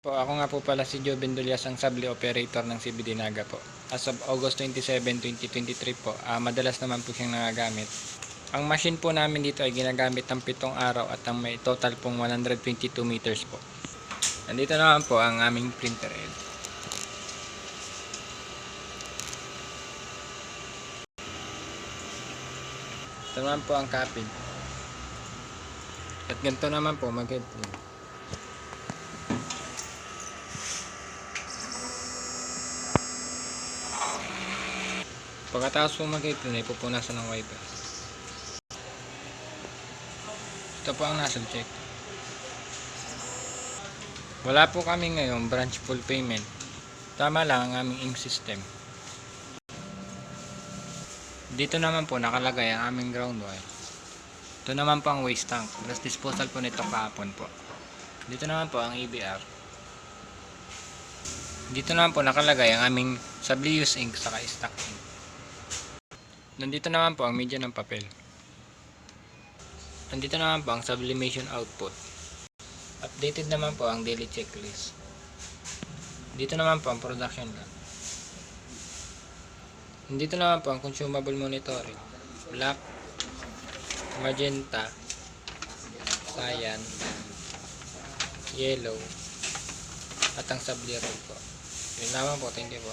Po, ako nga po pala si Joven Dolias, ang Subli Operator ng CBD Naga po. As of August 27, 2023 po, madalas naman po siyang nagagamit. Ang machine po namin dito ay ginagamit ng 7 araw at ang may total pong 122 meters po. Nandito naman po ang aming printer head. Ito naman po ang copy. At ganito naman po mag-headprint. Pagkatapos po mag-headprint ay pupunasan ng wiper. Ito po ang nozzle check. Wala po kami ngayon branch full payment. Tama lang ang aming ink system. Dito naman po nakalagay ang aming ground wire. Ito naman po ang waste tank. Plus disposal po nito kahapon po. Dito naman po ang EBR. Dito naman po nakalagay ang aming Sablius ink saka stock ink. Nandito naman po ang media ng papel. Nandito naman po ang sublimation output. Updated naman po ang daily checklist. Dito naman po ang production log. Nandito naman po ang consumable monitoring. Black, magenta, cyan, yellow, at ang subli red po. Yun naman po, thank you po.